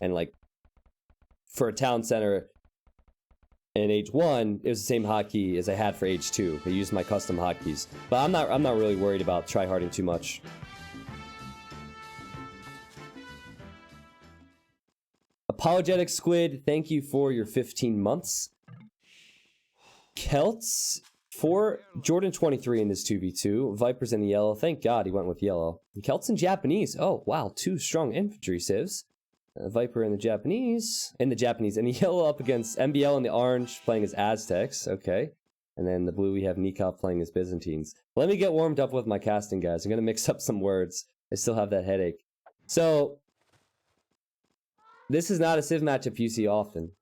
And like for a town center in age 1, it was the same hotkey as I had for age 2. I used my custom hotkeys, but I'm not really worried about tryharding too much. Apologetic Squid, thank you for your 15 months. Celts for Jordan 23 in this 2v2. Vipers in the yellow. Thank God he went with yellow. And Celts in Japanese. Oh, wow. 2 strong infantry civs. Viper in the Japanese. And the yellow up against MBL in the orange playing as Aztecs. Okay. And then the blue we have Nikov playing as Byzantines. Let me get warmed up with my casting, guys. I'm going to mix up some words. I still have that headache. So, this is not a civ matchup you see often.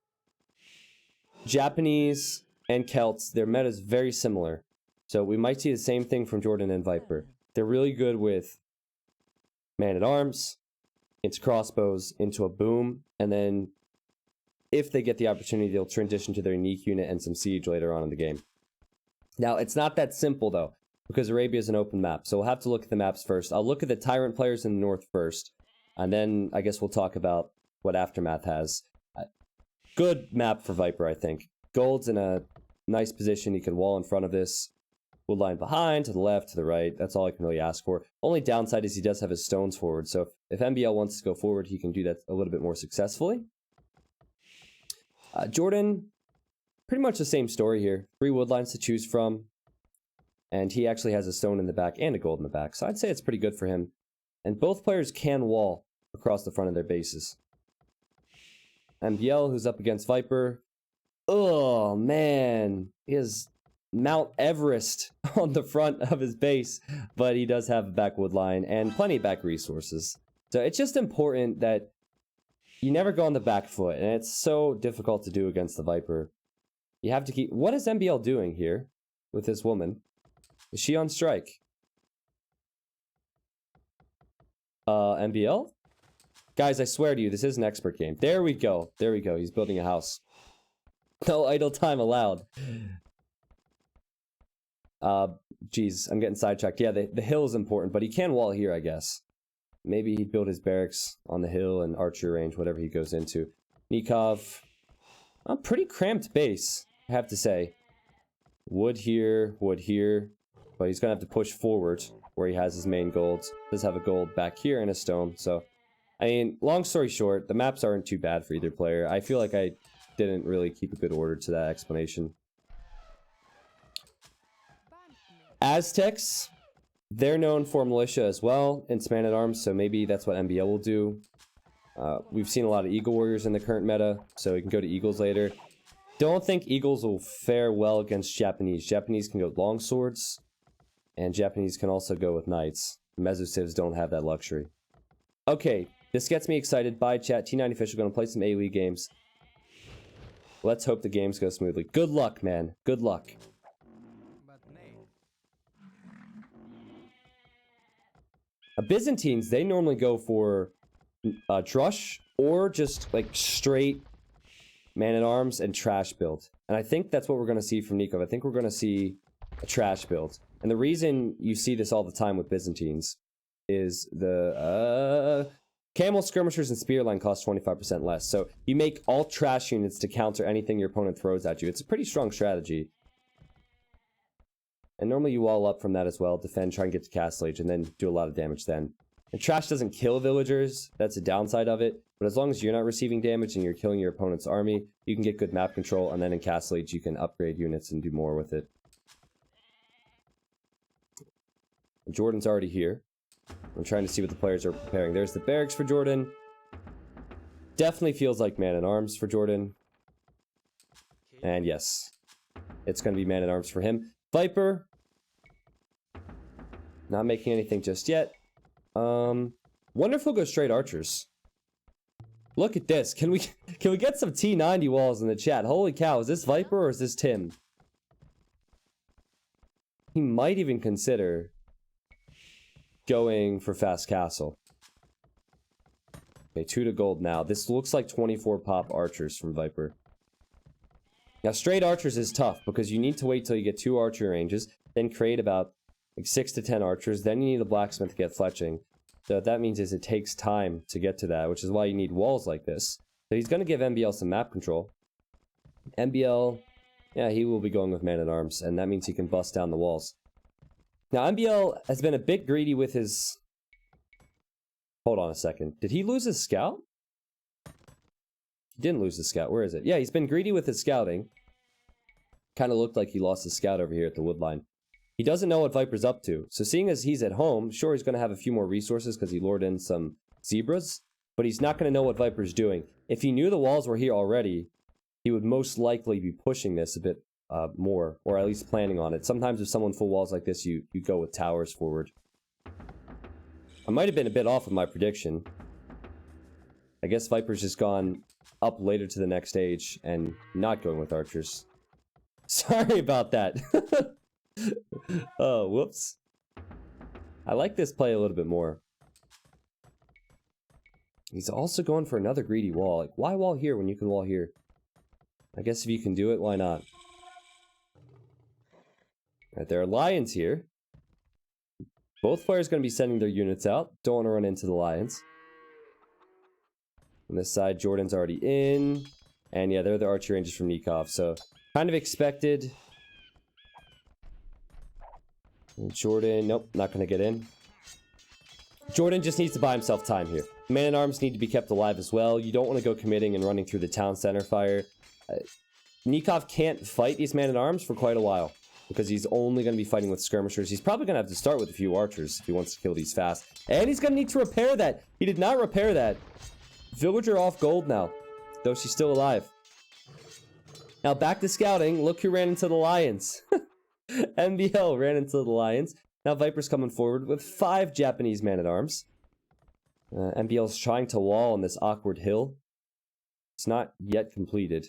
Japanese and Celts, their meta is very similar. So we might see the same thing from Jordan and Viper. They're really good with man-at-arms, into crossbows, into a boom, and then if they get the opportunity, they'll transition to their unique unit and some siege later on in the game. Now, it's not that simple, though, because Arabia is an open map. So we'll have to look at the maps first. I'll look at the TyRanT players in the north first, and then I guess we'll talk about what AfterMath has. Good map for Viper, I think. Gold's in a nice position. He can wall in front of this. Wood line behind, to the left, to the right. That's all I can really ask for. Only downside is he does have his stones forward. So if MBL wants to go forward, he can do that a little bit more successfully. Jordan, pretty much the same story here. 3 wood lines to choose from. And he actually has a stone in the back and a gold in the back. So I'd say it's pretty good for him. And both players can wall across the front of their bases. MBL, who's up against Viper. Oh, man. He has Mount Everest on the front of his base, but he does have a backwood line and plenty of back resources. So it's just important that you never go on the back foot, and it's so difficult to do against the Viper. You have to keep... What is MBL doing here with this woman? Is she on strike? MBL? Guys, I swear to you, this is an expert game. There we go. There we go. He's building a house. No idle time allowed. Geez, I'm getting sidetracked. Yeah, the hill is important, but he can wall here, I guess. Maybe he'd build his barracks on the hill and archer range, whatever he goes into. Nikov. A pretty cramped base, I have to say. Wood here, but he's gonna have to push forward where he has his main golds. Does have a gold back here and a stone, so... I mean, long story short, the maps aren't too bad for either player. I feel like I didn't really keep a good order to that explanation. Aztecs, they're known for militia as well, and man-at-arms, so maybe that's what MBL will do. We've seen a lot of Eagle Warriors in the current meta, so we can go to Eagles later. Don't think Eagles will fare well against Japanese. Japanese can go with long swords, and Japanese can also go with knights. Meso-civs don't have that luxury. Okay, this gets me excited. Bye, chat. T90 Official going to play some AoE games. Let's hope the games go smoothly. Good luck, man. Good luck. Byzantines, they normally go for Drush or just like straight man-at-arms and trash build. And I think that's what we're going to see from Nikov. I think we're going to see a trash build. And the reason you see this all the time with Byzantines is the camel skirmishers and spear line cost 25% less. So you make all trash units to counter anything your opponent throws at you. It's a pretty strong strategy. And normally you wall up from that as well, defend, try and get to Castle Age, and then do a lot of damage then. And trash doesn't kill villagers, that's a downside of it, but as long as you're not receiving damage and you're killing your opponent's army, you can get good map control, and then in Castle Age you can upgrade units and do more with it. Jordan's already here. I'm trying to see what the players are preparing. There's the barracks for Jordan. Definitely feels like man-at-arms for Jordan. And yes, it's going to be man-at-arms for him. Viper. Not making anything just yet. Wonder if we'll go straight archers. Look at this. Can we get some T90 walls in the chat? Holy cow, is this Viper or is this Tim? He might even consider going for fast castle. Okay, 2 to gold now. This looks like 24 pop archers from Viper. Now, straight archers is tough because you need to wait till you get 2 archer ranges, then create about like 6 to 10 archers, then you need a blacksmith to get fletching. So what that means is it takes time to get to that, which is why you need walls like this. So he's going to give MBL some map control. MBL, yeah, he will be going with Man-at-Arms, and that means he can bust down the walls. Now, MBL has been a bit greedy with his... Hold on a second. Did he lose his scout? He didn't lose his scout. Where is it? Yeah, he's been greedy with his scouting. Kind of looked like he lost his scout over here at the wood line. He doesn't know what Viper's up to. So seeing as he's at home, sure, he's going to have a few more resources because he lured in some zebras, but he's not going to know what Viper's doing. If he knew the walls were here already, he would most likely be pushing this a bit more, or at least planning on it. Sometimes if someone full walls like this, you go with towers forward. I might have been a bit off with my prediction. I guess Viper's just gone up later to the next stage and not going with archers. Sorry about that. Oh, whoops. I like this play a little bit more. He's also going for another greedy wall. Like, why wall here when you can wall here? I guess if you can do it, why not? Alright, there are lions here. Both players going to be sending their units out. Don't want to run into the lions. On this side, Jordan's already in. And yeah, they're the archer ranges from Nikov. So, kind of expected. And Jordan, nope, not going to get in. Jordan just needs to buy himself time here. Man-at-Arms need to be kept alive as well. You don't want to go committing and running through the town center fire. Nikov can't fight these Man-at-Arms for quite a while, because he's only going to be fighting with skirmishers. He's probably going to have to start with a few archers if he wants to kill these fast. And he's going to need to repair that. He did not repair that. Villager off gold now, though she's still alive. Now back to scouting. Look who ran into the lions. MBL ran into the lions. Now Viper's coming forward with 5 Japanese Man-at-Arms. MBL's trying to wall on this awkward hill. It's not yet completed.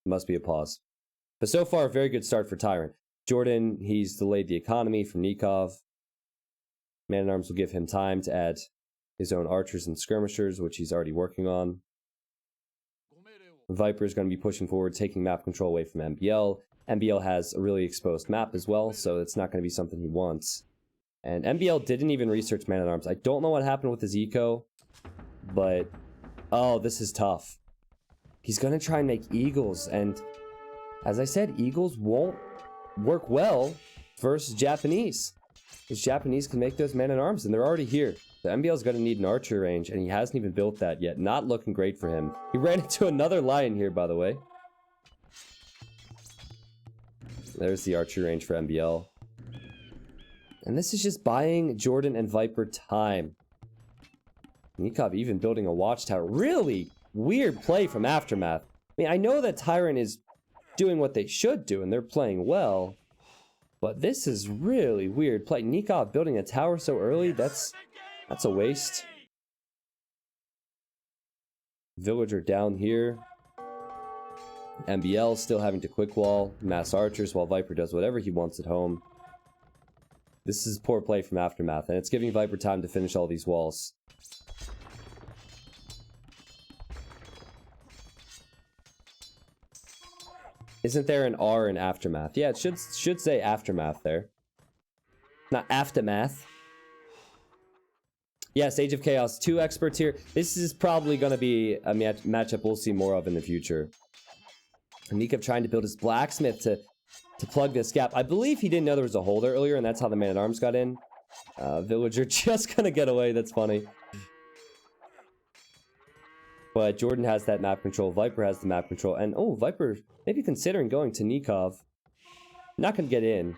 Must be a pause. But so far, a very good start for TyRanT. Jordan, he's delayed the economy from Nikov. Man-at-Arms will give him time to add his own archers and skirmishers, which he's already working on. Viper is going to be pushing forward, taking map control away from MBL. MBL has a really exposed map as well, so it's not going to be something he wants. And MBL didn't even research Man-at-Arms. I don't know what happened with his eco, but... oh, this is tough. He's going to try and make eagles, and as I said, eagles won't work well versus Japanese. Because Japanese can make those Man-at-Arms, and they're already here. The MBL's going to need an archer range, and he hasn't even built that yet. Not looking great for him. He ran into another lion here, by the way. There's the archer range for MBL. And this is just buying Jordan and Viper time. Nikov even building a watchtower. Really weird play from AfterMath. I mean, I know that TyRanT is doing what they should do, and they're playing well. But this is really weird play. Nikov building a tower so early, that's a waste. Villager down here. MBL still having to quick wall mass archers while Viper does whatever he wants at home. This is poor play from AfterMath, and it's giving Viper time to finish all these walls. Isn't there an R in AfterMath? Yeah, it should say AfterMath there. Not Aftermath. Yes, Age of Chaos. 2 experts here. This is probably going to be a matchup we'll see more of in the future. Nikov trying to build his blacksmith to plug this gap. I believe he didn't know there was a hole there earlier, and that's how the Man-at-Arms got in. Villager just gonna get away. That's funny. But Jordan has that map control. Viper has the map control. And, oh, Viper maybe considering going to Nikov. Not gonna get in.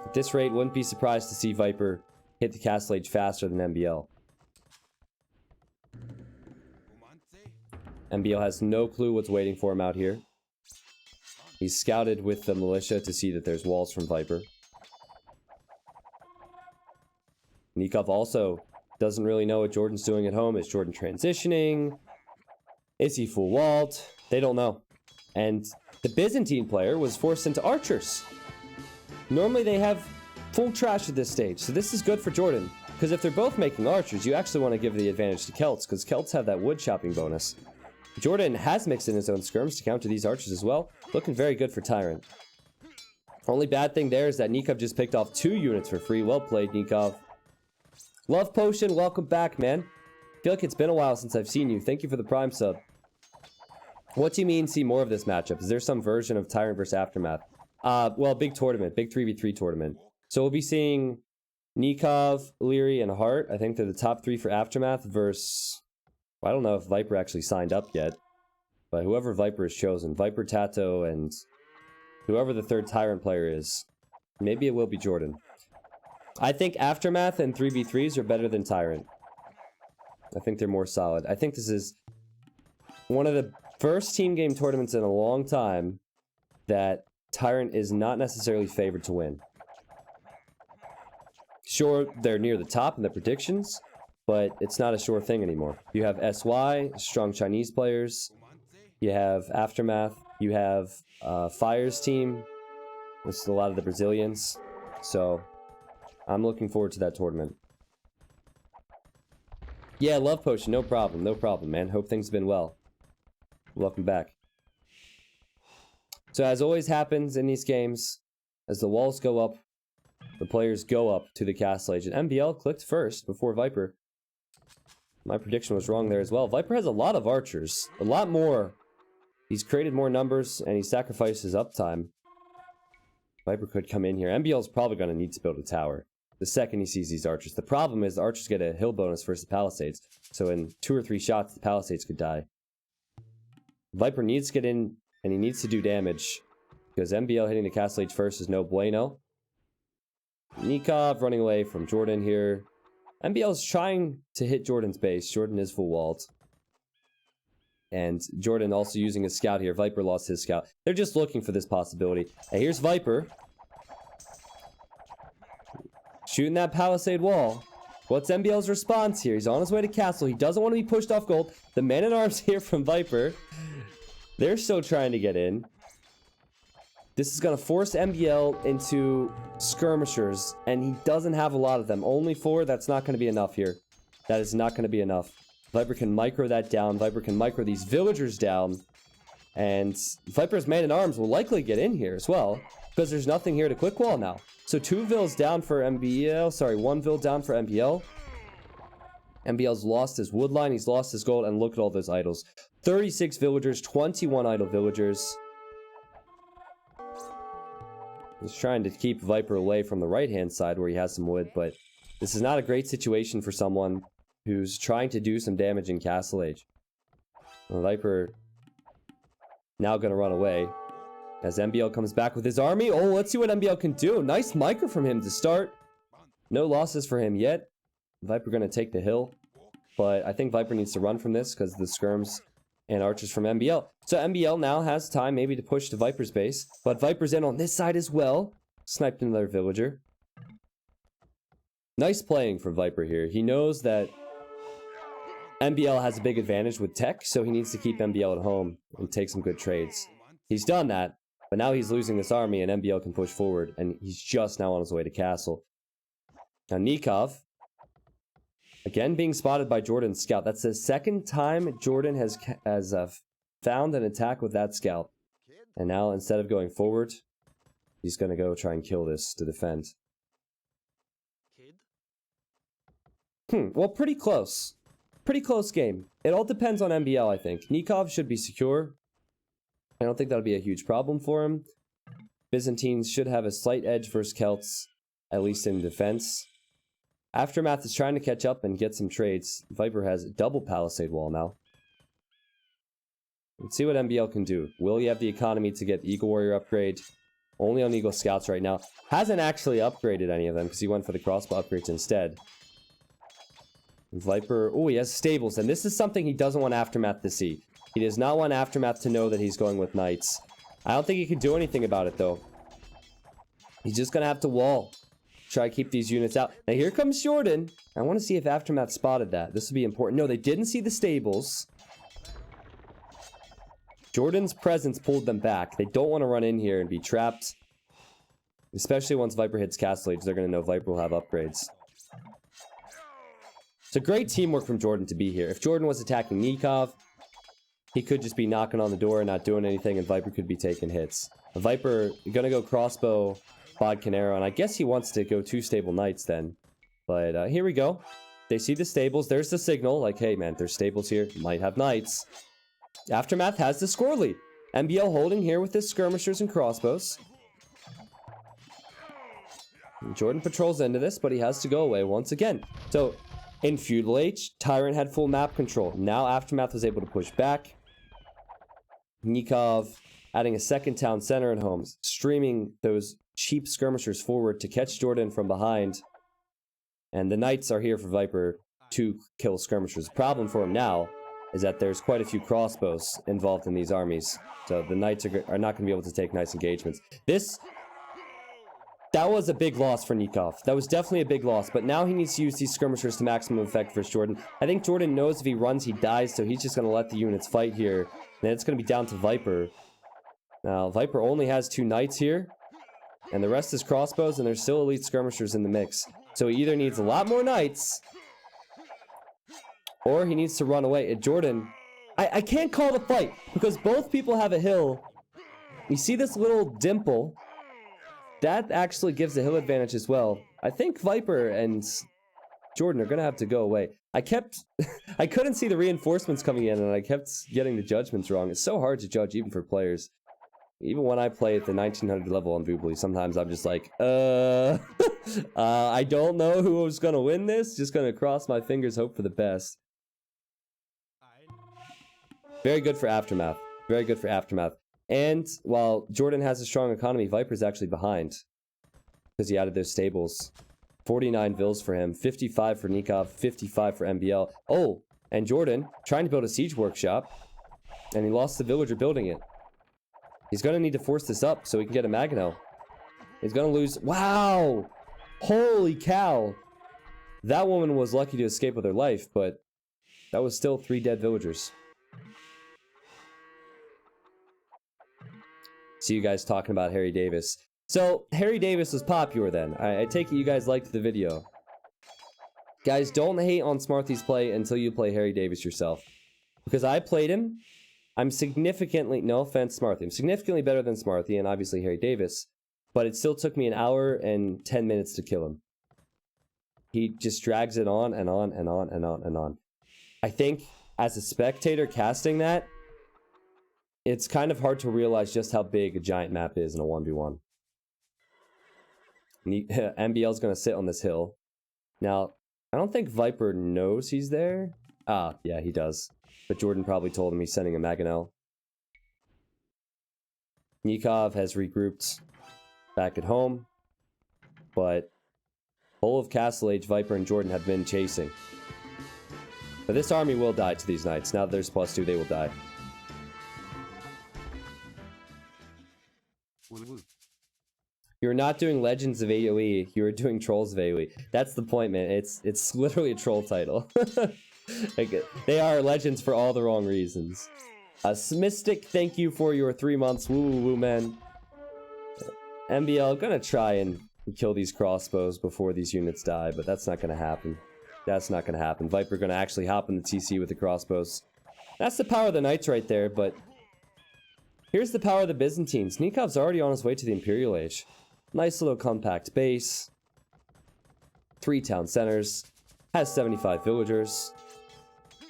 At this rate, wouldn't be surprised to see Viper hit the castle age faster than MBL. MBL has no clue what's waiting for him out here. He's scouted with the militia to see that there's walls from Viper. Nikov also doesn't really know what Jordan's doing at home. Is Jordan transitioning? Is he full walled? They don't know. And the Byzantine player was forced into archers. Normally they have full trash at this stage, so this is good for Jordan. Because if they're both making archers, you actually want to give the advantage to Celts, because Celts have that wood chopping bonus. Jordan has mixed in his own skirms to counter these archers as well. Looking very good for TyRanT. Only bad thing there is that Nikov just picked off 2 units for free. Well played, Nikov. Love Potion, welcome back, man. I feel like it's been a while since I've seen you. Thank you for the Prime sub. What do you mean see more of this matchup? Is there some version of TyRanT versus AfterMath? Well, big tournament. Big 3v3 tournament. So we'll be seeing Nikov, Leary, and Hart. I think they're the top 3 for AfterMath versus... I don't know if Viper actually signed up yet. But whoever Viper has chosen. Viper, Tato, and whoever the 3rd TyRanT player is. Maybe it will be Jordan. I think AfterMath and 3v3s are better than TyRanT. I think they're more solid. I think this is one of the first team game tournaments in a long time that TyRanT is not necessarily favored to win. Sure, they're near the top in the predictions, but it's not a sure thing anymore. You have SY, strong Chinese players. You have AfterMath. You have Fire's team. This is a lot of the Brazilians. So, I'm looking forward to that tournament. Yeah, Love Potion, no problem. No problem, man. Hope things have been well. Welcome back. So, as always happens in these games, as the walls go up, the players go up to the castle age. And MBL clicked first before Viper. My prediction was wrong there as well. Viper has a lot of archers. A lot more. He's created more numbers, and he sacrifices uptime. Viper could come in here. MBL is probably going to need to build a tower the second he sees these archers. The problem is the archers get a hill bonus versus the palisades. So in 2 or 3 shots, the palisades could die. Viper needs to get in, and he needs to do damage. Because MBL hitting the castle age first is no bueno. Nikov running away from Jordan here. MBL is trying to hit Jordan's base. Jordan is full walled. And Jordan also using his scout here. Viper lost his scout. They're just looking for this possibility. And here's Viper. Shooting that palisade wall. What's MBL's response here? He's on his way to castle. He doesn't want to be pushed off gold. The man-at-arms here from Viper. They're still trying to get in. This is going to force MBL into skirmishers. And he doesn't have a lot of them. Only 4. That's not going to be enough here. That is not going to be enough. Viper can micro that down. Viper can micro these villagers down. And Viper's man-at-arms will likely get in here as well. Because there's nothing here to quick wall now. So 2 vills down for MBL. Sorry, 1 vill down for MBL. MBL's lost his wood line. He's lost his gold. And look at all those idols. 36 villagers. 21 idle villagers. He's trying to keep Viper away from the right-hand side where he has some wood. But this is not a great situation for someone who's trying to do some damage in Castle Age. Well, Viper now going to run away. As MBL comes back with his army. Oh, let's see what MBL can do. Nice micro from him to start. No losses for him yet. Viper going to take the hill. But I think Viper needs to run from this because of the skirms and archers from MBL. So MBL now has time maybe to push to Viper's base. But Viper's in on this side as well. Sniped another villager. Nice playing from Viper here. He knows that MBL has a big advantage with tech, so he needs to keep MBL at home and take some good trades. He's done that, but now he's losing this army and MBL can push forward, and he's just now on his way to castle. Now Nikov, again being spotted by Jordan's scout. That's the second time Jordan has found an attack with that scout. And now instead of going forward, he's going to go try and kill this to defend. Well, pretty close. Pretty close game. It all depends on MBL, I think. Nikov should be secure. I don't think that'll be a huge problem for him. Byzantines should have a slight edge versus Celts, at least in defense. AfterMath is trying to catch up and get some trades. Viper has a double palisade wall now. Let's see what MBL can do. Will he have the economy to get the Eagle Warrior upgrade? Only on Eagle Scouts right now. Hasn't actually upgraded any of them because he went for the crossbow upgrades instead. Viper, oh, he has stables, and this is something he doesn't want AfterMath to see. He does not want AfterMath to know that he's going with knights. I don't think he can do anything about it, though. He's just going to have to wall. Try to keep these units out. Now, here comes Jordan. I want to see if AfterMath spotted that. This would be important. No, they didn't see the stables. Jordan's presence pulled them back. They don't want to run in here and be trapped. Especially once Viper hits Castle Age, they're going to know Viper will have upgrades. It's a great teamwork from Jordan to be here. If Jordan was attacking Nikov, he could just be knocking on the door and not doing anything, and Viper could be taking hits. Viper gonna go crossbow, bodkin arrow, and I guess he wants to go 2 stable knights then. But here we go. They see the stables. There's the signal. Like, hey, man, there's stables here. Might have knights. AfterMath has the score lead. MBL holding here with his skirmishers and crossbows. Jordan patrols into this, but he has to go away once again. So, in Feudal Age, TyRanT had full map control. Now AfterMath was able to push back. Nikov adding a second town center and homes, streaming those cheap skirmishers forward to catch Jordan from behind. And the knights are here for Viper to kill skirmishers. The problem for him now is that there's quite a few crossbows involved in these armies. So the knights are not going to be able to take nice engagements. That was a big loss for Nikov. That was definitely a big loss. But now he needs to use these skirmishers to maximum effect versus Jordan. I think Jordan knows if he runs, he dies. So he's just going to let the units fight here. And then it's going to be down to Viper. Now, Viper only has 2 knights here. And the rest is crossbows. And there's still elite skirmishers in the mix. So he either needs a lot more knights, or he needs to run away. And Jordan, I can't call the fight, because both people have a hill. You see this little dimple? That actually gives a hill advantage as well. I think Viper and Jordan are going to have to go away. I couldn't see the reinforcements coming in, and I kept getting the judgments wrong. It's so hard to judge, even for players. Even when I play at the 1900 level on Voobly, sometimes I'm just like, I don't know who was going to win this. Just going to cross my fingers, hope for the best. Very good for AfterMath. Very good for AfterMath. And while Jordan has a strong economy, Viper's actually behind. Because he added those stables. 49 vills for him, 55 for Nikov, 55 for MBL. Oh, and Jordan trying to build a siege workshop. And he lost the villager building it. He's going to need to force this up so he can get a Maginot. He's going to lose... Wow! Holy cow! That woman was lucky to escape with her life, but that was still 3 dead villagers. See you guys talking about Harry Davis. So, Harry Davis was popular then. I take it you guys liked the video. Guys, don't hate on Smarthy's play until you play Harry Davis yourself. Because I played him... I'm significantly, no offense, Smarthy, I'm significantly better than Smarthy and obviously Harry Davis, but it still took me an hour and 10 minutes to kill him. He just drags it on and on and on and on and on. I think as a spectator casting that, it's kind of hard to realize just how big a giant map is in a 1v1. MBL's going to sit on this hill. Now, I don't think Viper knows he's there. Ah, yeah, he does. But Jordan probably told him he's sending a Maginot. Nikov has regrouped back at home. But whole of Castle Age, Viper and Jordan have been chasing. But this army will die to these knights. Now that there's +2, they will die. You're not doing Legends of AoE, you're doing Trolls of AoE. That's the point, man. It's literally a troll title. Like, they are legends for all the wrong reasons. Mystic, thank you for your 3 months. Woo woo woo, man. MBL, gonna try and kill these crossbows before these units die, but that's not gonna happen. That's not gonna happen. Viper gonna actually hop in the TC with the crossbows. That's the power of the knights right there, but here's the power of the Byzantines. Nikov's already on his way to the Imperial Age. Nice little compact base. 3 town centers. Has 75 villagers.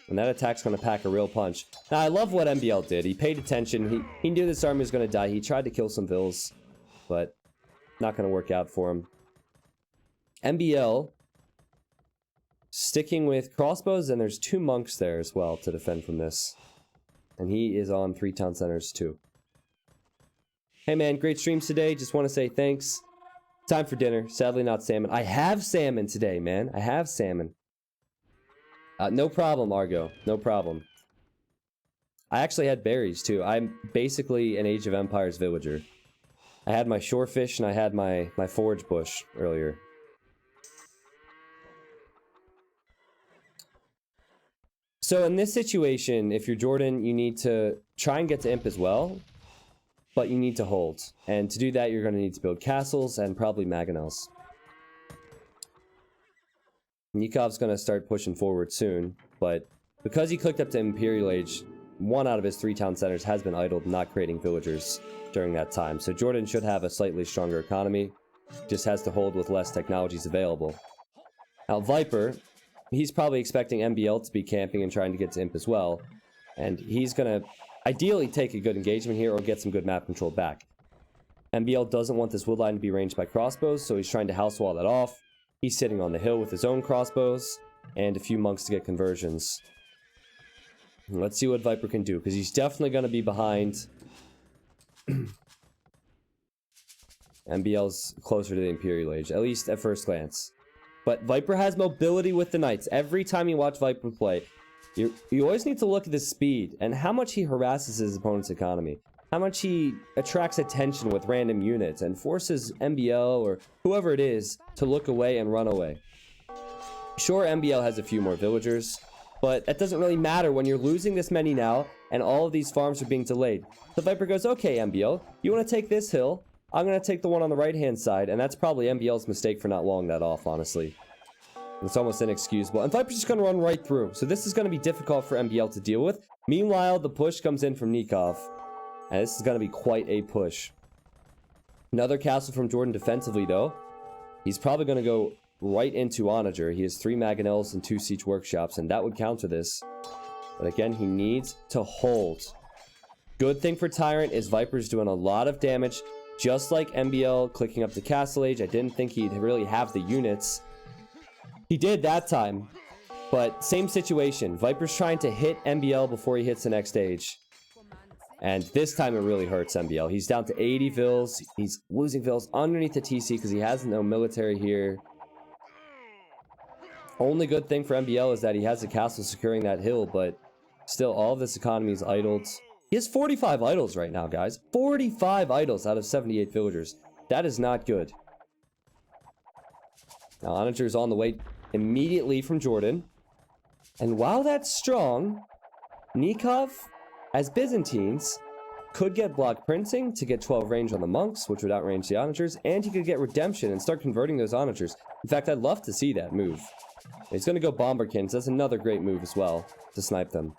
And that attack's going to pack a real punch. Now, I love what MBL did. He paid attention. He knew this army was going to die. He tried to kill some vills, but not going to work out for him. MBL sticking with crossbows, and there's 2 monks there as well to defend from this. And he is on 3 town centers too. Hey man, great streams today. Just want to say thanks. Time for dinner. Sadly not salmon. I have salmon today, man. I have salmon. No problem, Argo. No problem. I actually had berries, too. I'm basically an Age of Empires villager. I had my shorefish and I had my forage bush earlier. So in this situation, if you're Jordan, you need to try and get to Imp as well. But you need to hold. And to do that, you're going to need to build castles and probably Maginols. Nikov's going to start pushing forward soon, but because he clicked up to Imperial Age, 1 out of his 3 town centers has been idled, not creating villagers during that time. So Jordan should have a slightly stronger economy. Just has to hold with less technologies available. Now Viper, he's probably expecting MBL to be camping and trying to get to Imp as well. And he's going to ideally take a good engagement here or get some good map control back. MBL doesn't want this woodline to be ranged by crossbows, so he's trying to house wall that off. He's sitting on the hill with his own crossbows and a few monks to get conversions. Let's see what Viper can do, because he's definitely going to be behind. MBL's closer to the Imperial Age, at least at first glance. But Viper has mobility with the Knights. Every time you watch Viper play, you always need to look at the speed and how much he harasses his opponent's economy. How much he attracts attention with random units and forces MBL or whoever it is to look away and run away. Sure, MBL has a few more villagers, but that doesn't really matter when you're losing this many now and all of these farms are being delayed. The Viper goes, okay, MBL, you want to take this hill? I'm going to take the one on the right-hand side, and that's probably MBL's mistake for not walling that off, honestly. It's almost inexcusable. And Viper's just going to run right through, so this is going to be difficult for MBL to deal with. Meanwhile, the push comes in from Nikov. And this is going to be quite a push. Another castle from Jordan defensively, though. He's probably going to go right into Onager. He has 3 Mangonels and 2 Siege Workshops, and that would counter this. But again, he needs to hold. Good thing for TyRanT is Viper's doing a lot of damage. Just like MBL clicking up the Castle Age, I didn't think he'd really have the units. He did that time. But same situation. Viper's trying to hit MBL before he hits the next stage. And this time it really hurts MBL. He's down to 80 vills. He's losing vills underneath the TC because he has no military here. Only good thing for MBL is that he has a castle securing that hill, but still all of this economy is idled. He has 45 idols right now, guys. 45 idols out of 78 villagers. That is not good. Now Onager is on the way immediately from Jordan. And while that's strong, Nikov, as Byzantines, could get block printing to get 12 range on the monks, which would outrange the Onagers, and he could get redemption and start converting those Onagers. In fact, I'd love to see that move. He's going to go Bomberkins. That's another great move as well, to snipe them.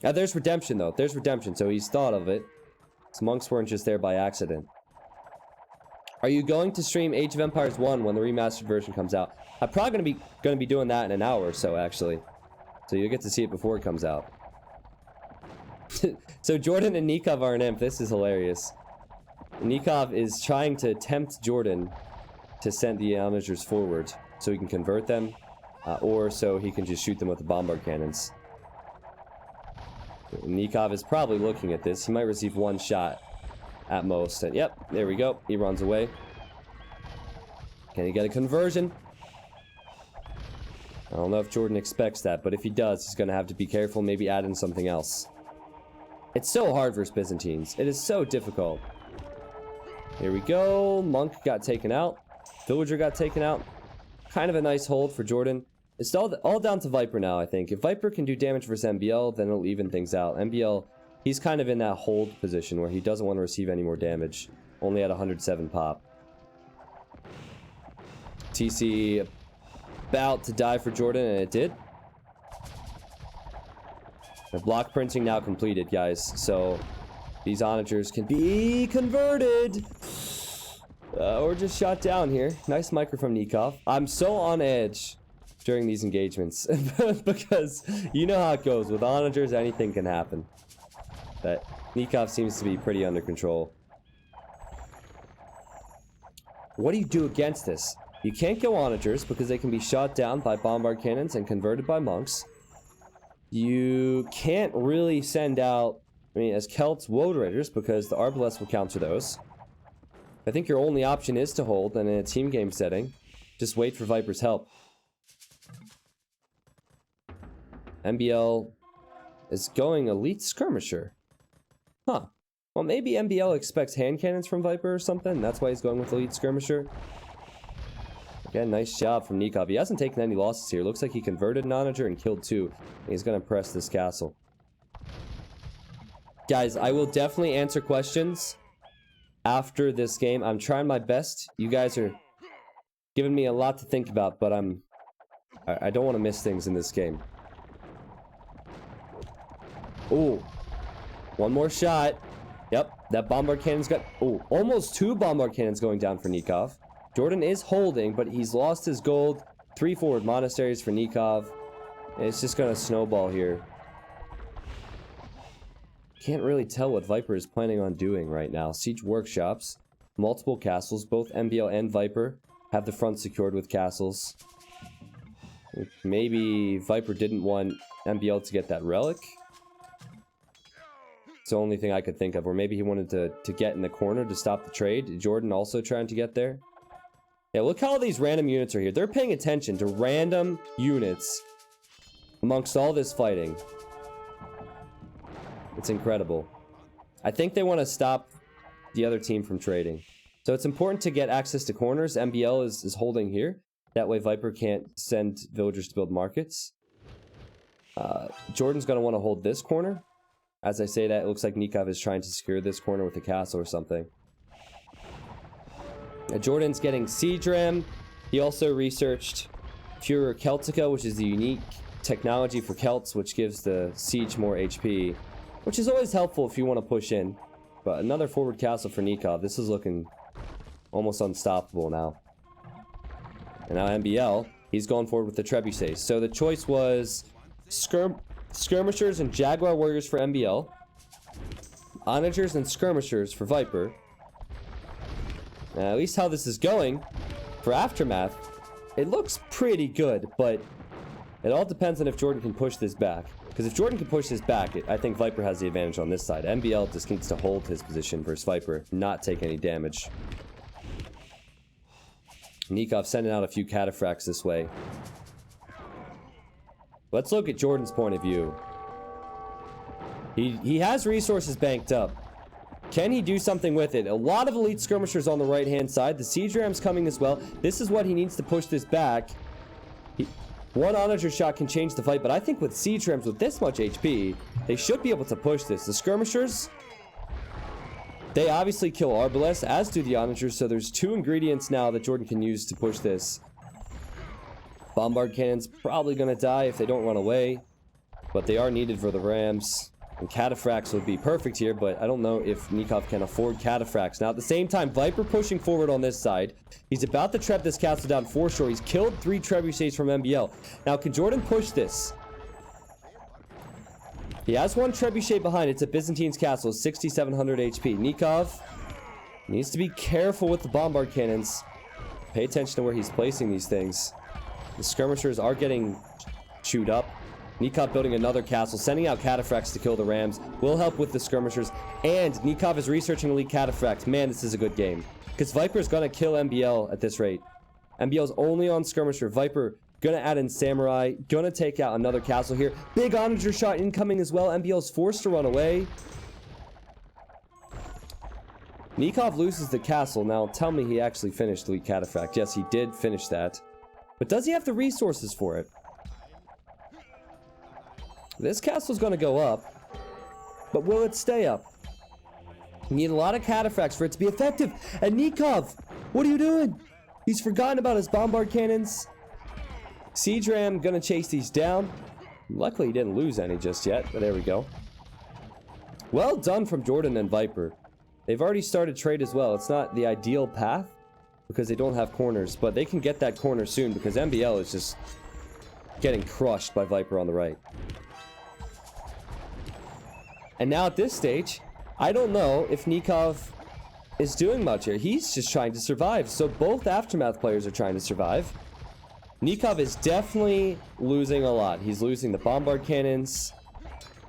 Now, there's redemption, though. There's redemption, so he's thought of it. His monks weren't just there by accident. Are you going to stream Age of Empires 1 when the remastered version comes out? I'm probably going to be doing that in an hour or so, actually. So you'll get to see it before it comes out. So Jordan and Nikov are an imp. This is hilarious. Nikov is trying to tempt Jordan to send the Onagers forward so he can convert them, or so he can just shoot them with the bombard cannons. Nikov is probably looking at this. He might receive 1 shot at most. And yep, there we go. He runs away. Can he get a conversion? I don't know if Jordan expects that, but if he does, he's going to have to be careful, maybe add in something else. It's so hard versus Byzantines. It is so difficult. Here we go. Monk got taken out. Villager got taken out. Kind of a nice hold for Jordan. It's all down to Viper now, I think. If Viper can do damage versus MBL, then it'll even things out. MBL, he's kind of in that hold position where he doesn't want to receive any more damage. Only at 107 pop. TC about to die for Jordan, and it did. The block printing now completed, guys. So these Onagers can be converted. Or just shot down here. Nice micro from Nikov. I'm so on edge during these engagements. Because you know how it goes. With Onagers, anything can happen. But Nikov seems to be pretty under control. What do you do against this? You can't go Onagers because they can be shot down by bombard cannons and converted by monks. You can't really send out, as Celts, Woad Raiders, because the Arbalests will counter those. I think your only option is to hold, and in a team game setting, just wait for Viper's help. MBL is going Elite Skirmisher. Huh. Well, maybe MBL expects hand cannons from Viper or something. That's why he's going with Elite Skirmisher. Again, nice job from Nikov. He hasn't taken any losses here. Looks like he converted an Onager and killed 2. He's going to press this castle. Guys, I will definitely answer questions after this game. I'm trying my best. You guys are giving me a lot to think about, but I don't want to miss things in this game. Oh, One more shot. Yep, that bombard cannon's got... Oh, almost 2 bombard cannons going down for Nikov. Jordan is holding, but he's lost his gold. 3 forward monasteries for Nikov. It's just gonna snowball here. Can't really tell what Viper is planning on doing right now. Siege workshops, multiple castles. Both MBL and Viper have the front secured with castles. Maybe Viper didn't want MBL to get that relic. It's the only thing I could think of. Or maybe he wanted to get in the corner to stop the trade. Jordan also trying to get there. Yeah, look how all these random units are here. They're paying attention to random units amongst all this fighting. It's incredible. I think they want to stop the other team from trading. So it's important to get access to corners. MBL is holding here. That way Viper can't send villagers to build markets. Jordan's going to want to hold this corner. As I say that, it looks like Nikov is trying to secure this corner with a castle or something. Jordan's getting Siege Ram. He also researched Führer Celtica, which is the unique technology for Celts, which gives the siege more HP. Which is always helpful if you want to push in. But another forward castle for Nikov. This is looking almost unstoppable now. And now MBL, he's going forward with the trebuchets. So the choice was skirmishers and Jaguar warriors for MBL. Onagers and skirmishers for Viper. At least how this is going for Aftermath, it looks pretty good, but it all depends on if Jordan can push this back. Because if Jordan can push this back, I think Viper has the advantage on this side. MBL just needs to hold his position versus Viper, not take any damage. Nikov sending out a few cataphracts this way. Let's look at Jordan's point of view. He has resources banked up. Can he do something with it? A lot of elite skirmishers on the right-hand side. The siege ram's coming as well. This is what he needs to push this back. One onager shot can change the fight, but I think with siege rams with this much HP, they should be able to push this. The skirmishers, they obviously kill Arbalest, as do the onagers, so there's 2 ingredients now that Jordan can use to push this. Bombard cannons probably going to die if they don't run away, but they are needed for the rams. And cataphracts would be perfect here, but I don't know if Nikov can afford cataphracts. Now, at the same time, Viper pushing forward on this side. He's about to trap this castle down foreshore. He's killed 3 trebuchets from MBL. Now, can Jordan push this? He has 1 trebuchet behind. It's a Byzantine's castle, 6,700 HP. Nikov needs to be careful with the bombard cannons. Pay attention to where he's placing these things. The skirmishers are getting chewed up. Nikov building another castle, sending out cataphracts to kill the rams. Will help with the skirmishers. And Nikov is researching elite cataphracts. Man, this is a good game. Because Viper's going to kill MBL at this rate. MBL's only on skirmisher. Viper going to add in samurai. Going to take out another castle here. Big onager shot incoming as well. MBL's forced to run away. Nikov loses the castle. Now tell me he actually finished elite cataphract. Yes, he did finish that. But does he have the resources for it? This castle's going to go up, but will it stay up? You need a lot of cataphracts for it to be effective. And Nikov, what are you doing? He's forgotten about his bombard cannons. Siege Ram going to chase these down. Luckily, he didn't lose any just yet, but there we go. Well done from Jordan and Viper. They've already started trade as well. It's not the ideal path because they don't have corners, but they can get that corner soon because MBL is just getting crushed by Viper on the right. And now at this stage, I don't know if Nikov is doing much here. He's just trying to survive. So both Aftermath players are trying to survive. Nikov is definitely losing a lot. He's losing the bombard cannons.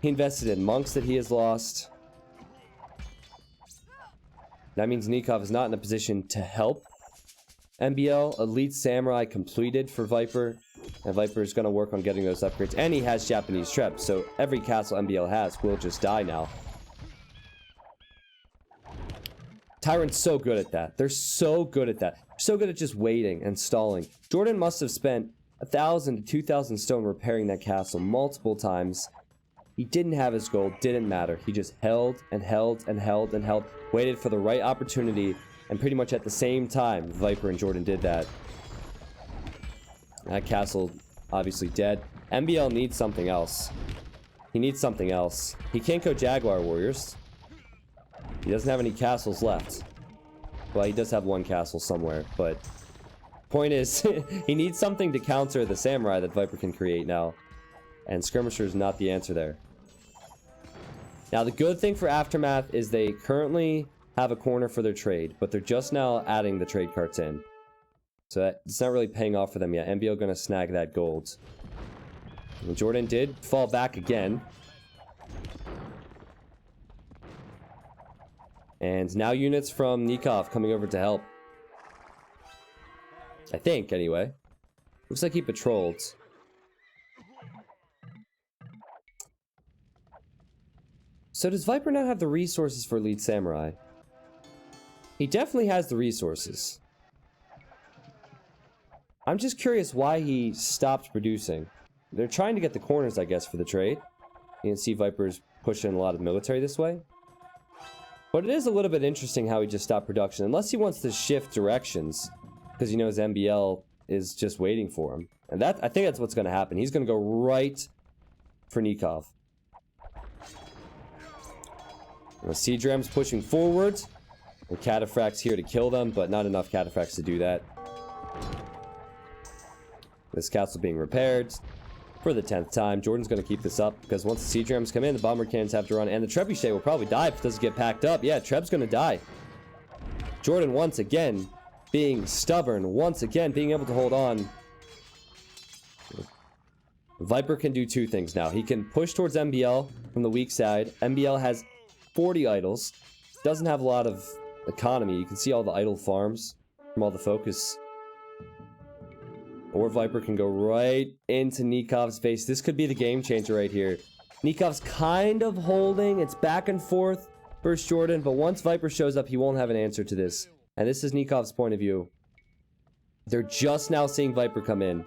He invested in monks that he has lost. That means Nikov is not in a position to help MBL. Elite Samurai completed for Viper. And Viper is going to work on getting those upgrades. And he has Japanese Trep, so every castle MBL has will just die now. TyRanT's so good at that. They're so good at that. So good at just waiting and stalling. Jordan must have spent 1,000 to 2,000 stone repairing that castle multiple times. He didn't have his gold, didn't matter. He just held and held and held and held. Waited for the right opportunity. And pretty much at the same time, Viper and Jordan did that. That castle, obviously dead. MBL needs something else. He needs something else. He can't go Jaguar Warriors. He doesn't have any castles left. Well, he does have one castle somewhere, but point is, he needs something to counter the samurai that Viper can create now. And Skirmisher is not the answer there. Now, the good thing for AfterMath is they currently have a corner for their trade, but they're just now adding the trade carts in. So it's not really paying off for them yet. MBL gonna snag that gold. And Jordan did fall back again. And now units from Nikov coming over to help. I think, anyway. Looks like he patrolled. So does Viper not have the resources for Elite Samurai? He definitely has the resources. I'm just curious why he stopped producing. They're trying to get the corners, I guess, for the trade. You can see Viper's pushing a lot of military this way. But it is a little bit interesting how he just stopped production. Unless he wants to shift directions. Because he knows MBL is just waiting for him. And I think that's what's going to happen. He's going to go right for Nikov. The Siege Ram's pushing forward. The Cataphracts here to kill them, but not enough Cataphracts to do that. This castle being repaired for the 10th time. Jordan's going to keep this up because once the Siege Rams come in, the Bomber Cannons have to run. And the Trebuchet will probably die if it doesn't get packed up. Yeah, Treb's going to die. Jordan once again being stubborn. Once again being able to hold on. Viper can do two things now. He can push towards MBL from the weak side. MBL has 40 idols. Doesn't have a lot of economy. You can see all the idle farms from all the focus. Or Viper can go right into Nikov's face. This could be the game changer right here. Nikov's kind of holding. It's back and forth versus Jordan. But once Viper shows up, he won't have an answer to this. And this is Nikov's point of view. They're just now seeing Viper come in.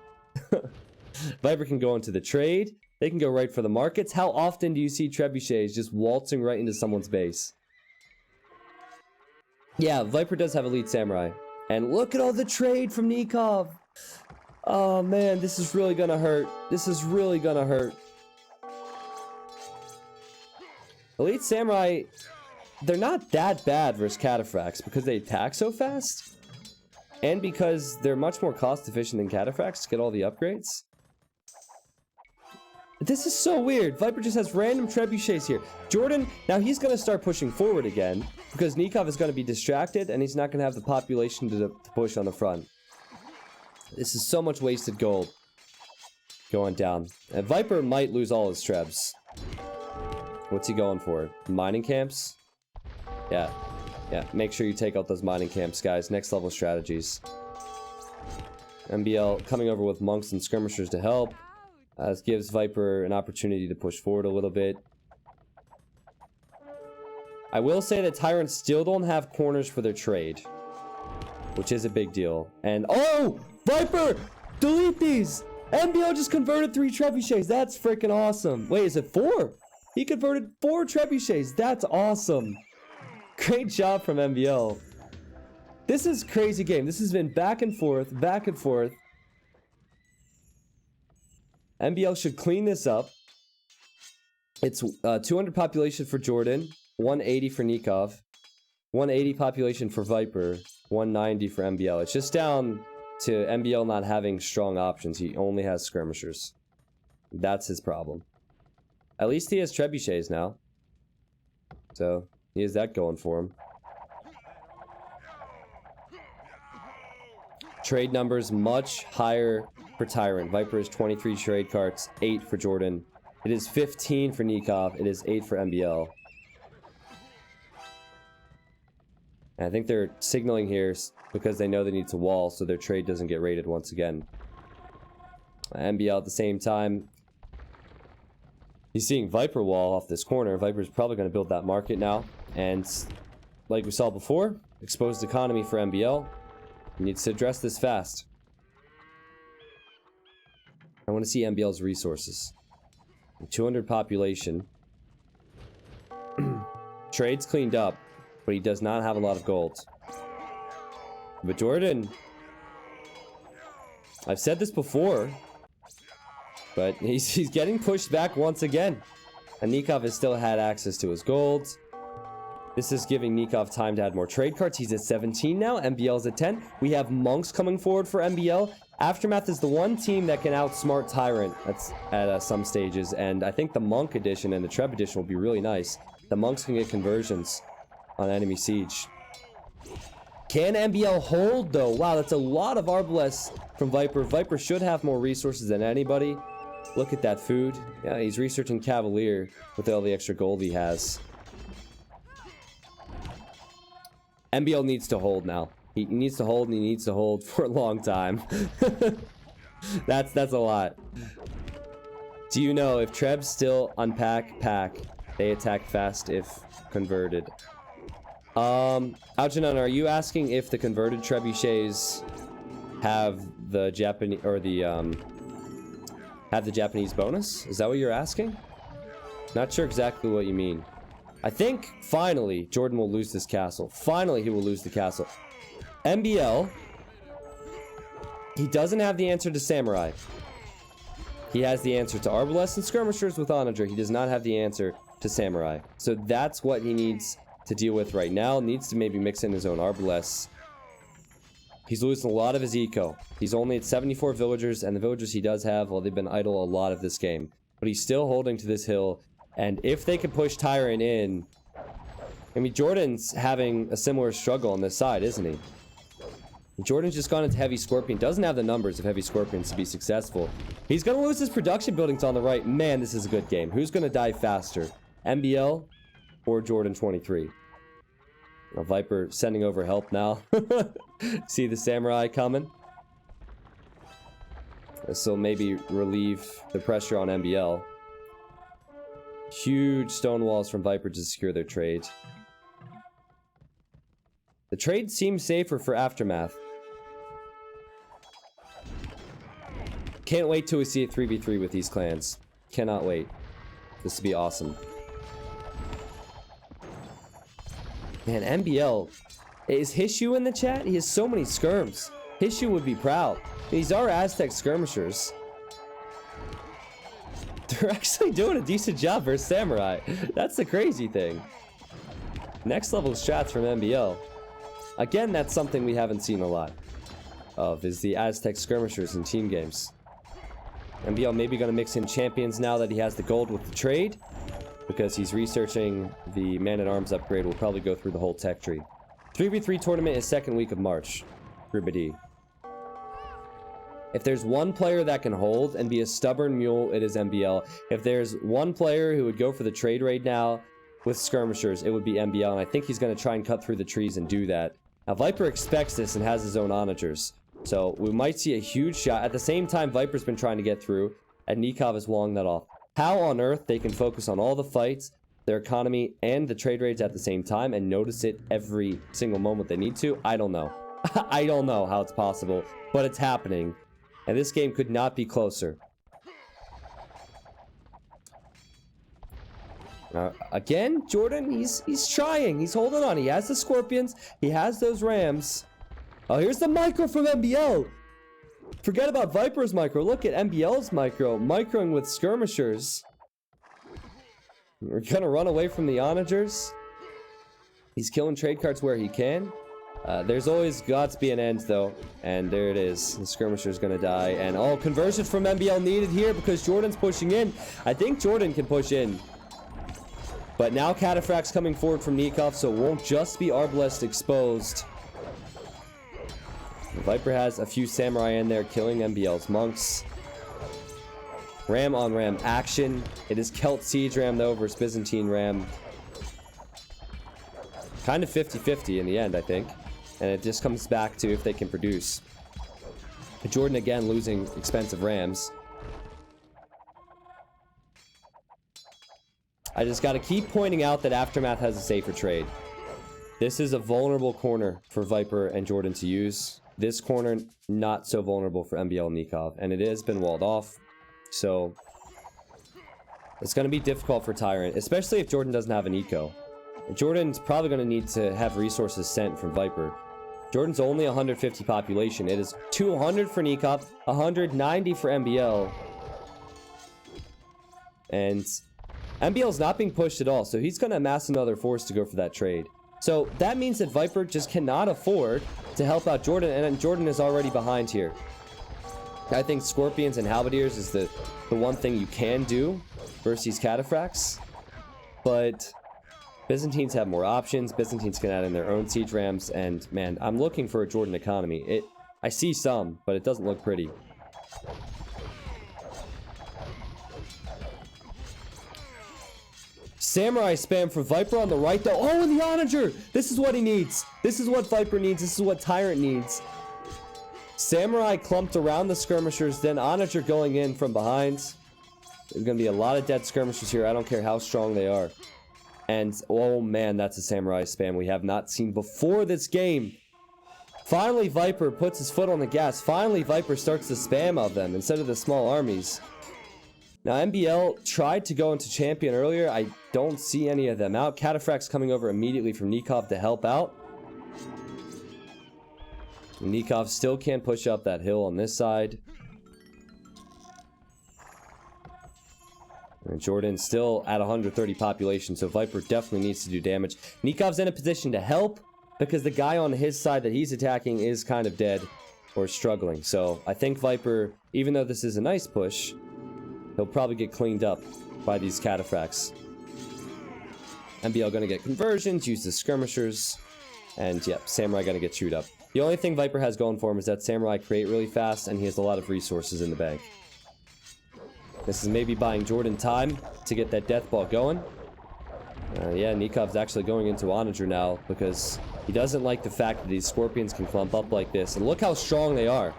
Viper can go into the trade. They can go right for the markets. How often do you see trebuchets just waltzing right into someone's base? Yeah, Viper does have Elite Samurai. And look at all the trade from Nikov. Oh man, this is really gonna hurt. This is really gonna hurt. Elite Samurai, they're not that bad versus Cataphracts because they attack so fast. And because they're much more cost efficient than Cataphracts to get all the upgrades. This is so weird. Viper just has random trebuchets here. Jordan, now he's going to start pushing forward again because Nikov is going to be distracted and he's not going to have the population to push on the front. This is so much wasted gold going down. And Viper might lose all his trebs. What's he going for? Mining camps? Yeah. Yeah, make sure you take out those mining camps, guys. Next level strategies. MBL coming over with monks and skirmishers to help. This gives Viper an opportunity to push forward a little bit. I will say that TyRanT still don't have corners for their trade, which is a big deal. And oh, Viper, delete these. MBL just converted 3 trebuchets. That's freaking awesome. Wait, is it 4? He converted 4 trebuchets. That's awesome. Great job from MBL. This is a crazy game. This has been back and forth, back and forth. MBL should clean this up. It's 200 population for Jordan, 180 for Nikov, 180 population for Viper, 190 for MBL. It's just down to MBL not having strong options. He only has skirmishers. That's his problem. At least he has trebuchets now. So he has that going for him. Trade numbers much higher for TyRanT. Viper is 23 trade carts, 8 for Jordan. It is 15 for Nikov. It is 8 for MBL. And I think they're signaling here because they know they need to wall so their trade doesn't get raided once again. MBL at the same time. He's seeing Viper wall off this corner. Viper's probably going to build that market now. And like we saw before, exposed economy for MBL. He needs to address this fast. I want to see MBL's resources. 200 population. Trade's cleaned up, but he does not have a lot of gold. But Jordan, I've said this before, but he's getting pushed back once again. And Nikov has still had access to his gold. This is giving Nikov time to add more trade cards. He's at 17 now. MBL's at 10. We have monks coming forward for MBL. AfterMath is the one team that can outsmart TyRanT at some stages. And I think the monk edition and the Treb edition will be really nice. The monks can get conversions on enemy siege. Can MBL hold, though? Wow, that's a lot of Arbalest from Viper. Viper should have more resources than anybody. Look at that food. Yeah, he's researching Cavalier with all the extra gold he has. MBL needs to hold now. He needs to hold, and he needs to hold for a long time. That's a lot. Do you know if Trebs still unpack pack, they attack fast if converted? Algernon, are you asking if the converted trebuchets have the Japanese or the have the Japanese bonus? Is that what you're asking? Not sure exactly what you mean. I think finally Jordan will lose this castle. Finally he will lose the castle. MBL, he doesn't have the answer to Samurai. He has the answer to Arbalest and Skirmishers with Onager. He does not have the answer to Samurai. So that's what he needs to deal with right now. Needs to maybe mix in his own Arbalests. He's losing a lot of his eco. He's only at 74 villagers, and the villagers he does have, well, they've been idle a lot of this game. But he's still holding to this hill. And if they can push TyRanT in... I mean, Jordan's having a similar struggle on this side, isn't he? Jordan's just gone into Heavy Scorpion. Doesn't have the numbers of Heavy Scorpions to be successful. He's going to lose his production buildings on the right. Man, this is a good game. Who's going to die faster? MBL or Jordan 23? Well, Viper sending over help now. See the Samurai coming. This will maybe relieve the pressure on MBL. Huge stone walls from Viper to secure their trade. The trade seems safer for AfterMath. Can't wait till we see a 3v3 with these clans. Cannot wait. This will be awesome. Man, MBL. Is Hishu in the chat? He has so many skirms. Hishu would be proud. These are Aztec skirmishers. They're actually doing a decent job versus Samurai. That's the crazy thing. Next level strats from MBL. Again, that's something we haven't seen a lot of, is the Aztec skirmishers in team games. MBL maybe going to mix in champions now that he has the gold with the trade, because he's researching the man-at-arms upgrade. We'll probably go through the whole tech tree. 3v3 tournament is second week of March. Group D. If there's one player that can hold and be a stubborn mule, it is MBL. If there's one player who would go for the trade raid now with skirmishers, it would be MBL, and I think he's going to try and cut through the trees and do that. Now, Viper expects this and has his own onagers, so we might see a huge shot. At the same time, Viper's been trying to get through, and Nikov is walling that off. How on earth they can focus on all the fights, their economy, and the trade raids at the same time and notice it every single moment they need to, I don't know. I don't know how it's possible, but it's happening. And this game could not be closer. Again, Jordan, he's trying. He's holding on. He has the Scorpions. He has those Rams. Oh, here's the micro from MBL. Forget about Viper's micro. Look at MBL's micro. Microing with skirmishers. We're gonna run away from the onagers. He's killing trade cards where he can. There's always got to be an end, though. And there it is. The skirmisher's gonna die. And oh, conversion from MBL needed here because Jordan's pushing in. I think Jordan can push in. But now Cataphract's coming forward from Nikov, so it won't just be Arbalest exposed. Viper has a few Samurai in there killing MBL's monks. Ram on Ram action. It is Celt Siege Ram, though, versus Byzantine Ram. Kind of 50-50 in the end, I think. And it just comes back to if they can produce. Jordan again losing expensive Rams. I just got to keep pointing out that AfterMath has a safer trade. This is a vulnerable corner for Viper and Jordan to use. This corner, not so vulnerable for MBL and Nikov. And it has been walled off. So, it's going to be difficult for TyRanT, especially if Jordan doesn't have an eco. Jordan's probably going to need to have resources sent from Viper. Jordan's only 150 population. It is 200 for Nikov, 190 for MBL. And MBL's not being pushed at all, so he's going to amass another force to go for that trade. So that means that Viper just cannot afford to help out Jordan, and Jordan is already behind here. I think Scorpions and Halberdiers is the one thing you can do versus these Cataphracts. But Byzantines have more options. Byzantines can add in their own siege rams, and man, I'm looking for a Jordan economy. I see some, but it doesn't look pretty. Samurai spam for Viper on the right, though. Oh, and the Onager! This is what he needs. This is what Viper needs. This is what TyRanT needs. Samurai clumped around the skirmishers, then Onager going in from behind. There's going to be a lot of dead skirmishers here. I don't care how strong they are. And, oh man, that's a Samurai spam we have not seen before this game. Finally, Viper puts his foot on the gas. Finally, Viper starts the spam of them instead of the small armies. Now, MBL tried to go into Champion earlier. I don't see any of them out. Cataphracts coming over immediately from Nikov to help out. Nikov still can't push up that hill on this side. And Jordan still at 130 population, so Viper definitely needs to do damage. Nikov's in a position to help because the guy on his side that he's attacking is kind of dead or struggling. So I think Viper, even though this is a nice push, he'll probably get cleaned up by these Cataphracts. MBL gonna get conversions, use the skirmishers, and yep, Samurai gonna get chewed up. The only thing Viper has going for him is that Samurai create really fast, and he has a lot of resources in the bank. This is maybe buying Jordan time to get that death ball going. Yeah, Nikov's actually going into Onager now because he doesn't like the fact that these Scorpions can clump up like this. And look how strong they are.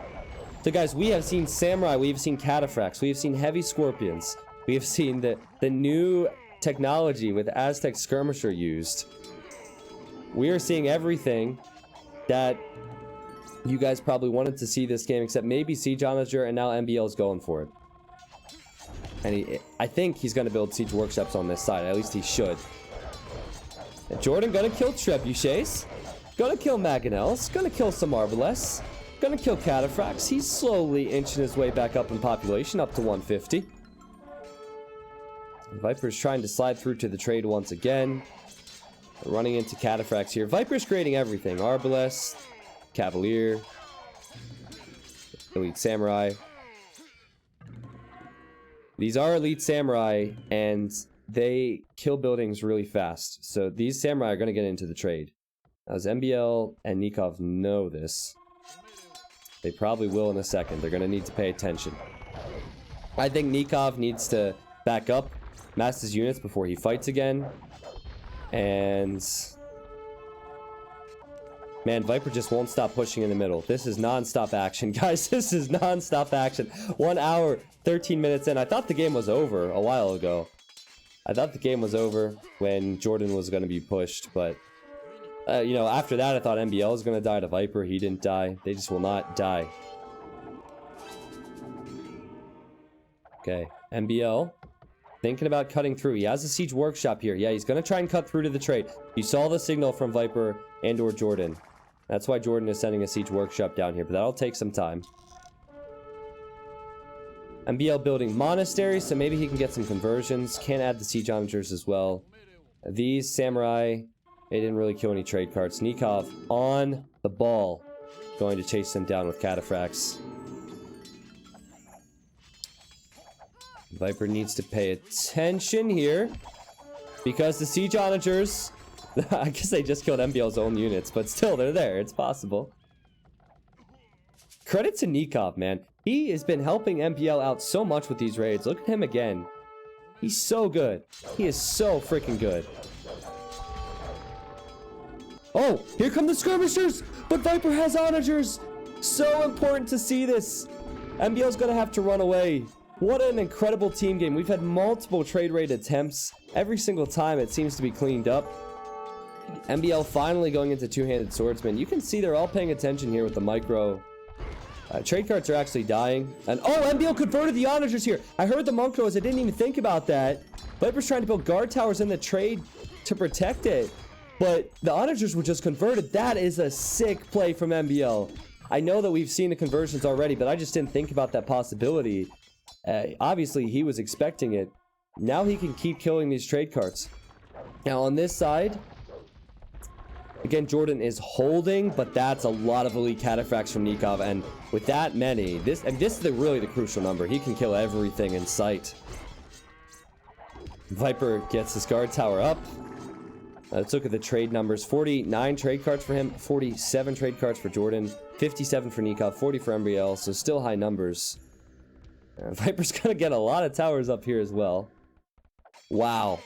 So guys, we have seen Samurai, we have seen Cataphracts, we have seen heavy Scorpions. We have seen the new technology with Aztec Skirmisher used. We are seeing everything that you guys probably wanted to see this game, except maybe Siege Onager, and now MBL is going for it. And I think he's going to build siege workshops on this side. At least he should. And Jordan going to kill Trebuchets. Going to kill Mangonels. Going to kill some Arbalests. Going to kill Cataphracts. He's slowly inching his way back up in population, up to 150. Viper's trying to slide through to the trade once again. Running into Cataphracts here. Viper's creating everything. Arbalest, Cavalier, Elite Samurai. These are Elite Samurai, and they kill buildings really fast. So these Samurai are going to get into the trade. As MBL and Nikov know this, they probably will in a second. They're going to need to pay attention. I think Nikov needs to back up, mass his units before he fights again. And man, Viper just won't stop pushing in the middle. This is non-stop action, guys. This is non-stop action. 1 hour, 13 minutes in. I thought the game was over a while ago. I thought the game was over when Jordan was going to be pushed. But, you know, after that, I thought MBL was going to die to Viper. He didn't die. They just will not die. Okay, MBL thinking about cutting through. He has a siege workshop here. Yeah, he's going to try and cut through to the trade. You saw the signal from Viper and or Jordan. That's why Jordan is sending a siege workshop down here, but that'll take some time. MBL building monasteries, so maybe he can get some conversions. Can add the siege onagers as well. These Samurai, they didn't really kill any trade cards. Nikov on the ball, going to chase them down with Cataphracts. Viper needs to pay attention here because the siege onagers, I guess they just killed MBL's own units, but still, they're there. It's possible. Credit to Nikov, man. He has been helping MBL out so much with these raids. Look at him again. He's so good. He is so freaking good. Oh, here come the skirmishers, but Viper has onagers. So important to see this. MBL's gonna have to run away. What an incredible team game. We've had multiple trade raid attempts. Every single time it seems to be cleaned up. MBL finally going into two-handed swordsman. You can see they're all paying attention here with the micro. Trade cards are actually dying. And oh, MBL converted the onagers here. I heard the monk rows. I didn't even think about that. Viper's trying to build guard towers in the trade to protect it. But the onagers were just converted. That is a sick play from MBL. I know that we've seen the conversions already, but I just didn't think about that possibility. Obviously, he was expecting it. now he can keep killing these trade carts. Now on this side, again, Jordan is holding, but that's a lot of elite cataphracts from Nikov, and with that many, this is really the crucial number. He can kill everything in sight. Viper gets his guard tower up. Let's look at the trade numbers. 49 trade cards for him, 47 trade cards for Jordan, 57 for Nikov, 40 for MBL, so still high numbers. Viper's gonna get a lot of towers up here as well. Wow.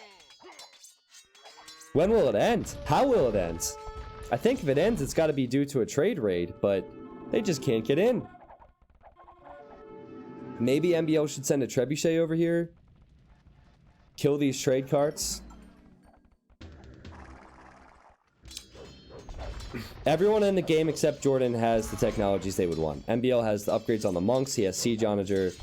When will it end? How will it end? I think if it ends, it's got to be due to a trade raid, but they just can't get in. Maybe MBL should send a trebuchet over here. Kill these trade carts. Everyone in the game except Jordan has the technologies they would want. MBL has the upgrades on the monks. He has Siege Onager.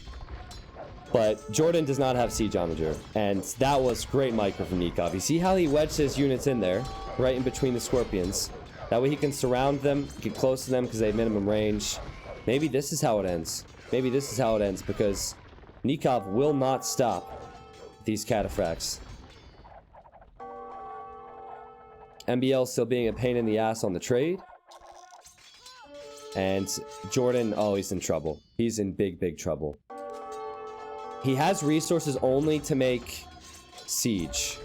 But Jordan does not have Siege Onager. And that was great micro from Nikov. You see how he wedged his units in there, right in between the scorpions. That way he can surround them, get close to them because they have minimum range. Maybe this is how it ends. Maybe this is how it ends because Nikov will not stop these cataphracts. MBL still being a pain in the ass on the trade. And Jordan, oh, he's in trouble. He's in big, big trouble. He has resources only to make siege.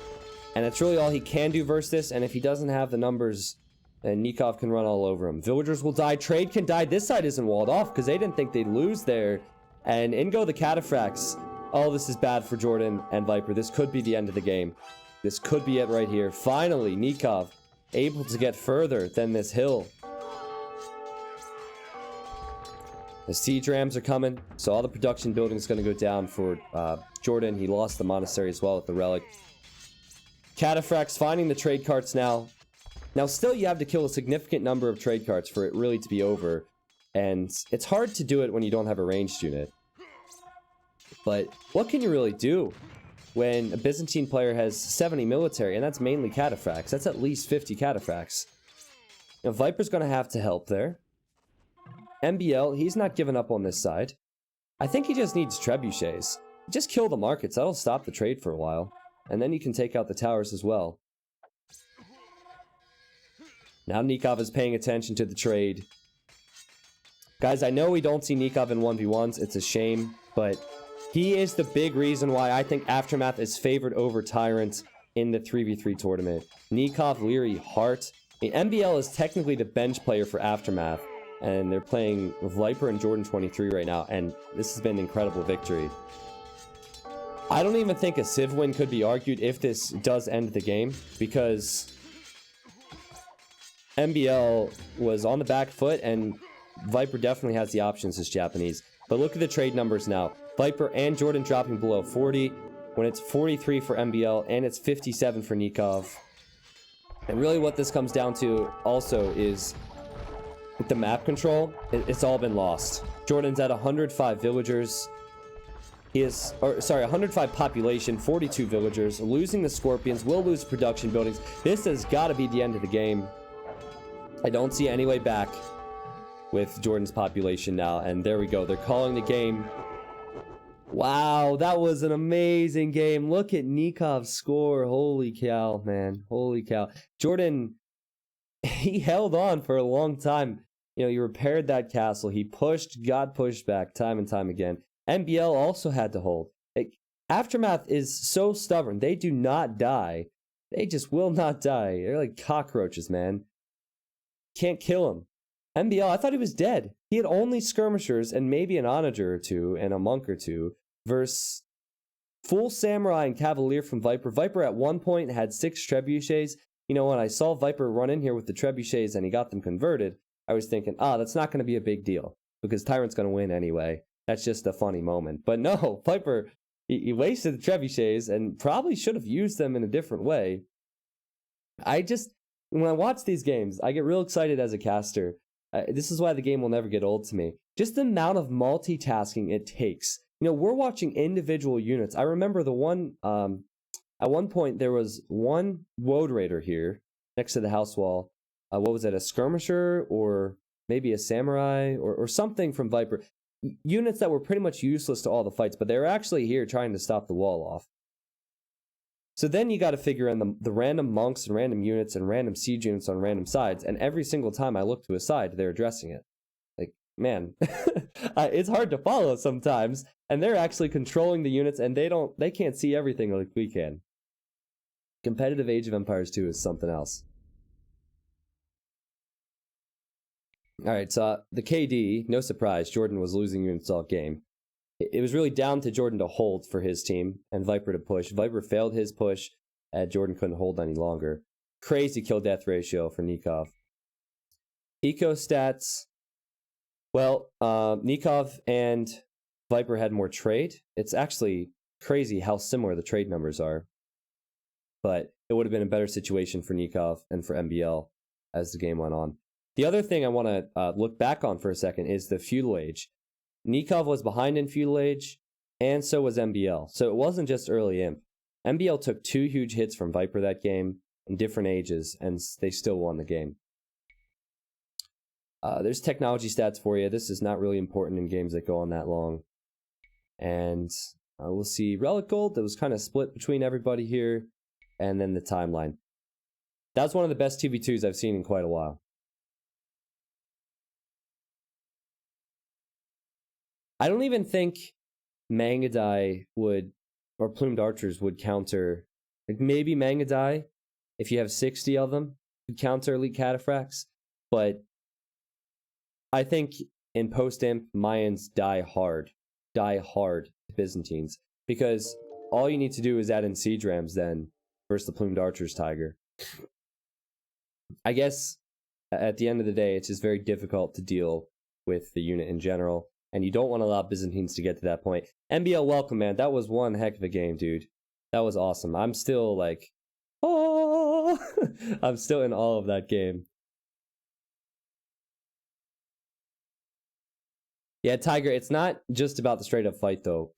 And that's really all he can do versus this. And if he doesn't have the numbers, then Nikov can run all over him. Villagers will die. Trade can die. This side isn't walled off because they didn't think they'd lose there. And in go the cataphracts. Oh, this is bad for Jordan and Viper. This could be the end of the game. This could be it right here. Finally, Nikov able to get further than this hill. The siege rams are coming, so all the production building is going to go down for Jordan. He lost the monastery as well with the relic. Cataphracts finding the trade carts now. Now, still, you have to kill a significant number of trade carts for it really to be over. And it's hard to do it when you don't have a ranged unit. But what can you really do when a Byzantine player has 70 military, and that's mainly cataphracts? That's at least 50 cataphracts. Now, Viper's going to have to help there. MBL, he's not giving up on this side. I think he just needs trebuchets. Just kill the markets. That'll stop the trade for a while. And then you can take out the towers as well. Now Nikov is paying attention to the trade. Guys, I know we don't see Nikov in 1v1s. It's a shame. But he is the big reason why I think AfterMath is favored over TyRanT in the 3v3 tournament. Nikov, Leary, Hart. I mean, MBL is technically the bench player for AfterMath. And they're playing Viper and Jordan 23 right now. And this has been an incredible victory. I don't even think a Civ win could be argued if this does end the game. Because MBL was on the back foot. And Viper definitely has the options as Japanese. But look at the trade numbers now. Viper and Jordan dropping below 40. When it's 43 for MBL. And it's 57 for Nikov. And really what this comes down to also is with the map control, it's all been lost. Jordan's at 105 villagers. He is, or sorry, 105 population, 42 villagers. Losing the Scorpions, will lose production buildings. This has got to be the end of the game. I don't see any way back with Jordan's population now. And there we go. They're calling the game. Wow, that was an amazing game. Look at Nikov's score. Holy cow, man. Holy cow. Jordan, he held on for a long time. You know, he repaired that castle. He pushed, got pushed back time and time again. MBL also had to hold. AfterMath is so stubborn. They do not die. They just will not die. They're like cockroaches, man. Can't kill him. MBL, I thought he was dead. He had only skirmishers and maybe an onager or two and a monk or two versus full samurai and cavalier from Viper. Viper at one point had 6 trebuchets. You know, when I saw Viper run in here with the trebuchets and he got them converted, I was thinking, that's not going to be a big deal because TyRanT's going to win anyway. That's just a funny moment. But no, Viper, he wasted the trebuchets and probably should have used them in a different way. When I watch these games, I get real excited as a caster. This is why the game will never get old to me. Just the amount of multitasking it takes. You know, we're watching individual units. I remember the one, at one point there was one Woad Raider here next to the house wall. What was it, a skirmisher or maybe a samurai or something from Viper? Units that were pretty much useless to all the fights, but they were actually here trying to stop the wall off. So then you got to figure in the random monks and random units and random siege units on random sides, and every single time I look to a side, they're addressing it. Like, man, it's hard to follow sometimes, and they're actually controlling the units, and they can't see everything like we can. Competitive Age of Empires 2 is something else. All right, so the KD, no surprise, Jordan was losing units all game. It was really down to Jordan to hold for his team and Viper to push. Viper failed his push, and Jordan couldn't hold any longer. Crazy kill-death ratio for Nikov. Eco stats. Well, Nikov and Viper had more trade. It's actually crazy how similar the trade numbers are. But it would have been a better situation for Nikov and for MBL as the game went on. The other thing I want to look back on for a second is the feudal age. Nikov was behind in feudal age, and so was MBL. So it wasn't just early imp. MBL took 2 huge hits from Viper that game in different ages, and they still won the game. There's technology stats for you. This is not really important in games that go on that long. And we'll see Relic Gold that was kind of split between everybody here, and then the timeline. That's one of the best 2v2s I've seen in quite a while. I don't even think Mangadai would, or Plumed Archers would counter, like maybe Mangadai, if you have 60 of them, could counter Elite Cataphracts, but I think in post-imp, Mayans die hard Byzantines, because all you need to do is add in Siege Rams then, versus the Plumed Archers Tiger. I guess, at the end of the day, it's just very difficult to deal with the unit in general. And you don't want to allow Byzantines to get to that point. MBL, welcome, man. That was one heck of a game, dude. That was awesome. I'm still like, oh, I'm still in awe of that game. Yeah, Tiger, it's not just about the straight up fight, though.